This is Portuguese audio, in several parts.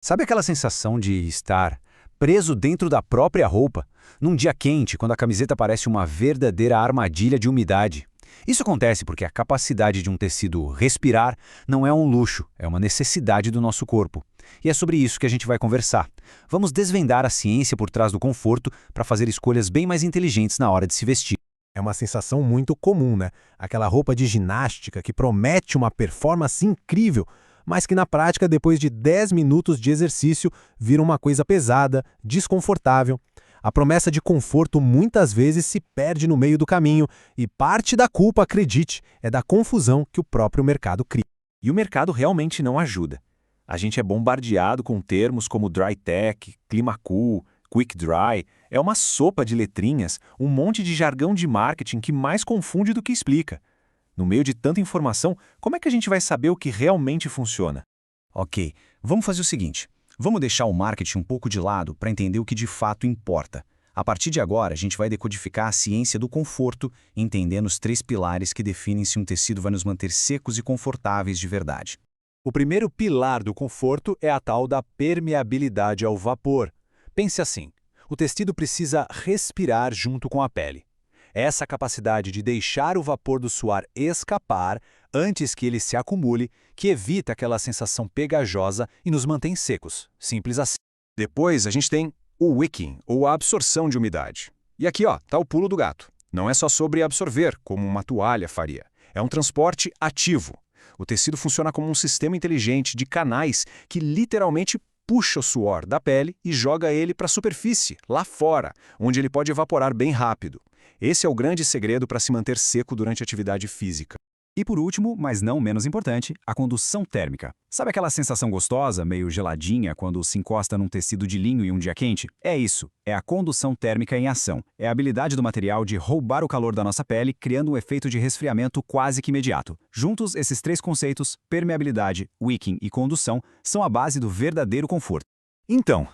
Sabe aquela sensação de estar preso dentro da própria roupa, num dia quente, quando a camiseta parece uma verdadeira armadilha de umidade? Isso acontece porque a capacidade de um tecido respirar não é um luxo, é uma necessidade do nosso corpo. E é sobre isso que a gente vai conversar. Vamos desvendar a ciência por trás do conforto para fazer escolhas bem mais inteligentes na hora de se vestir. É uma sensação muito comum, né? Aquela roupa de ginástica que promete uma performance incrível, mas que na prática, depois de 10 minutos de exercício, vira uma coisa pesada, desconfortável. A promessa de conforto muitas vezes se perde no meio do caminho e parte da culpa, acredite, é da confusão que o próprio mercado cria. E o mercado realmente não ajuda. A gente é bombardeado com termos como dry tech, clima cool, quick dry. É uma sopa de letrinhas, um monte de jargão de marketing que mais confunde do que explica. No meio de tanta informação, como é que a gente vai saber o que realmente funciona? Ok, vamos fazer o seguinte. Vamos deixar o marketing um pouco de lado para entender o que de fato importa. A partir de agora, a gente vai decodificar a ciência do conforto, entendendo os 3 pilares que definem se um tecido vai nos manter secos e confortáveis de verdade. O primeiro pilar do conforto é a tal da permeabilidade ao vapor. Pense assim, o tecido precisa respirar junto com a pele. Essa capacidade de deixar o vapor do suor escapar antes que ele se acumule, que evita aquela sensação pegajosa e nos mantém secos. Simples assim. Depois a gente tem o wicking, ou a absorção de umidade. E aqui tá o pulo do gato. Não é só sobre absorver, como uma toalha faria. É um transporte ativo. O tecido funciona como um sistema inteligente de canais que literalmente puxa o suor da pele e joga ele para a superfície, lá fora, onde ele pode evaporar bem rápido. Esse é o grande segredo para se manter seco durante a atividade física. E por último, mas não menos importante, a condução térmica. Sabe aquela sensação gostosa, meio geladinha, quando se encosta num tecido de linho em um dia quente? É isso, é a condução térmica em ação. É a habilidade do material de roubar o calor da nossa pele, criando um efeito de resfriamento quase que imediato. Juntos, esses 3 conceitos, permeabilidade, wicking e condução, são a base do verdadeiro conforto. Então,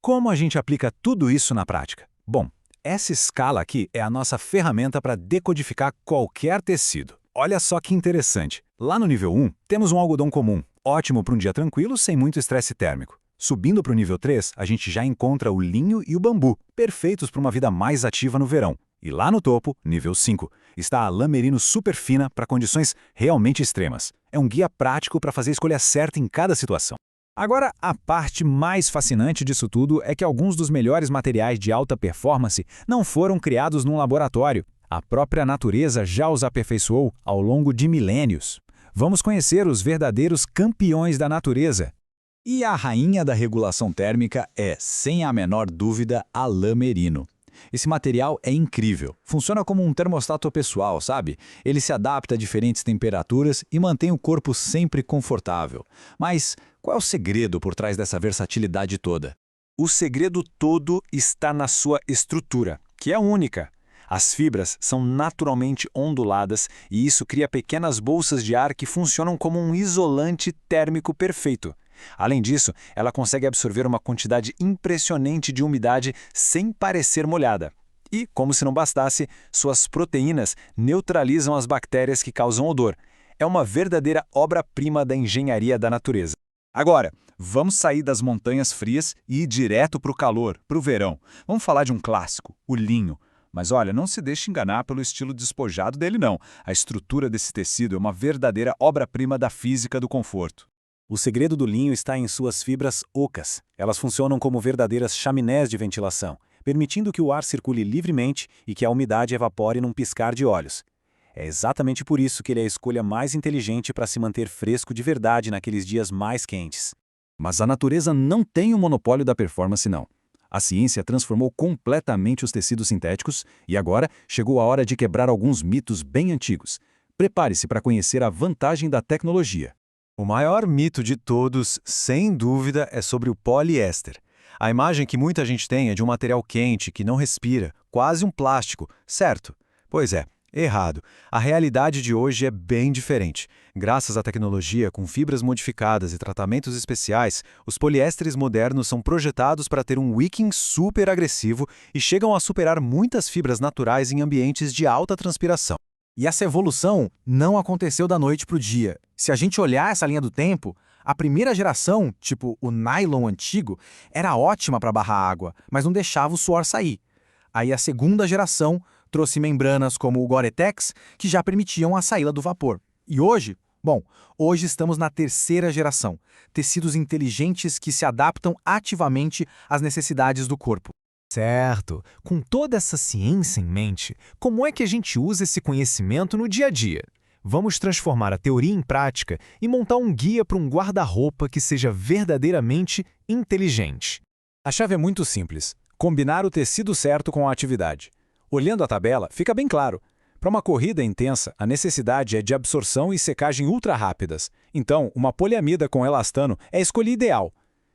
como a gente aplica tudo isso na prática? Bom, essa escala aqui é a nossa ferramenta para decodificar qualquer tecido. Olha só que interessante. Lá no nível 1, temos um algodão comum, ótimo para um dia tranquilo sem muito estresse térmico. Subindo para o nível 3, a gente já encontra o linho e o bambu, perfeitos para uma vida mais ativa no verão. E lá no topo, nível 5, está a lã merino super fina para condições realmente extremas. É um guia prático para fazer a escolha certa em cada situação. Agora, a parte mais fascinante disso tudo é que alguns dos melhores materiais de alta performance não foram criados num laboratório. A própria natureza já os aperfeiçoou ao longo de milênios. Vamos conhecer os verdadeiros campeões da natureza. E a rainha da regulação térmica é, sem a menor dúvida, a lã merino. Esse material é incrível. Funciona como um termostato pessoal, sabe? Ele se adapta a diferentes temperaturas e mantém o corpo sempre confortável. Mas qual é o segredo por trás dessa versatilidade toda? O segredo todo está na sua estrutura, que é única. As fibras são naturalmente onduladas e isso cria pequenas bolsas de ar que funcionam como um isolante térmico perfeito. Além disso, ela consegue absorver uma quantidade impressionante de umidade sem parecer molhada. E, como se não bastasse, suas proteínas neutralizam as bactérias que causam odor. É uma verdadeira obra-prima da engenharia da natureza. Agora, vamos sair das montanhas frias e ir direto para o calor, para o verão. Vamos falar de um clássico, o linho. Mas olha, não se deixe enganar pelo estilo despojado dele não. A estrutura desse tecido é uma verdadeira obra-prima da física do conforto. O segredo do linho está em suas fibras ocas. Elas funcionam como verdadeiras chaminés de ventilação, permitindo que o ar circule livremente e que a umidade evapore num piscar de olhos. É exatamente por isso que ele é a escolha mais inteligente para se manter fresco de verdade naqueles dias mais quentes. Mas a natureza não tem o monopólio da performance, não. A ciência transformou completamente os tecidos sintéticos e agora chegou a hora de quebrar alguns mitos bem antigos. Prepare-se para conhecer a vantagem da tecnologia. O maior mito de todos, sem dúvida, é sobre o poliéster. A imagem que muita gente tem é de um material quente, que não respira, quase um plástico, certo? Pois é, errado. A realidade de hoje é bem diferente. Graças à tecnologia, com fibras modificadas e tratamentos especiais, os poliésteres modernos são projetados para ter um wicking super agressivo e chegam a superar muitas fibras naturais em ambientes de alta transpiração. E essa evolução não aconteceu da noite para o dia. Se a gente olhar essa linha do tempo, A primeira geração, tipo o nylon antigo, era ótima para barrar água, mas não deixava o suor sair. Aí a segunda geração trouxe membranas como o Gore-Tex, que já permitiam a saída do vapor. E hoje? Bom, hoje estamos na terceira geração, tecidos inteligentes que se adaptam ativamente às necessidades do corpo. Certo. Com toda essa ciência em mente, como é que a gente usa esse conhecimento no dia a dia? Vamos transformar a teoria em prática e montar um guia para um guarda-roupa que seja verdadeiramente inteligente. A chave é muito simples: combinar o tecido certo com a atividade. Olhando a tabela, fica bem claro. Para uma corrida intensa, a necessidade é de absorção e secagem ultra rápidas. Então, uma poliamida com elastano é a escolha ideal.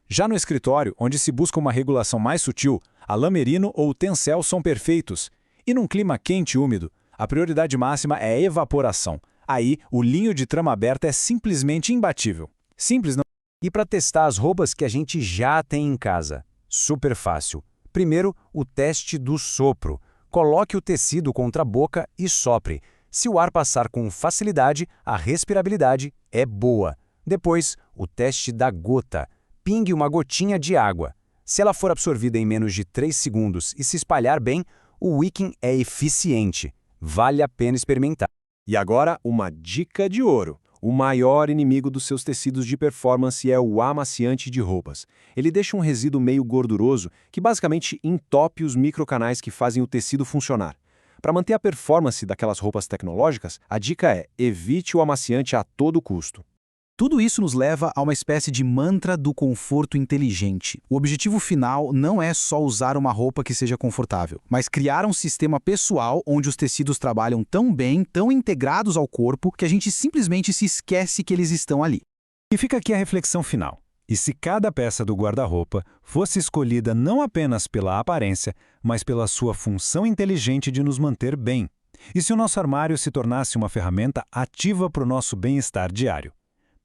Já no escritório, onde se busca uma regulação mais sutil, a lã merino ou o tencel são perfeitos. E num clima quente e úmido, a prioridade máxima é a evaporação. Aí, o linho de trama aberta é simplesmente imbatível. Simples, não? E para testar as roupas que a gente já tem em casa? Super fácil. Primeiro, o teste do sopro. Coloque o tecido contra a boca e sopre. Se o ar passar com facilidade, a respirabilidade é boa. Depois, o teste da gota. Pingue uma gotinha de água. Se ela for absorvida em menos de 3 segundos e se espalhar bem, o wicking é eficiente. Vale a pena experimentar. E agora, uma dica de ouro. O maior inimigo dos seus tecidos de performance é o amaciante de roupas. Ele deixa um resíduo meio gorduroso que basicamente entope os microcanais que fazem o tecido funcionar. Para manter a performance daquelas roupas tecnológicas, a dica é: evite o amaciante a todo custo. Tudo isso nos leva a uma espécie de mantra do conforto inteligente. O objetivo final não é só usar uma roupa que seja confortável, mas criar um sistema pessoal onde os tecidos trabalham tão bem, tão integrados ao corpo, que a gente simplesmente se esquece que eles estão ali. E fica aqui a reflexão final. E se cada peça do guarda-roupa fosse escolhida não apenas pela aparência, mas pela sua função inteligente de nos manter bem? E se o nosso armário se tornasse uma ferramenta ativa para o nosso bem-estar diário?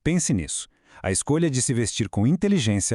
Pense nisso. A escolha de se vestir com inteligência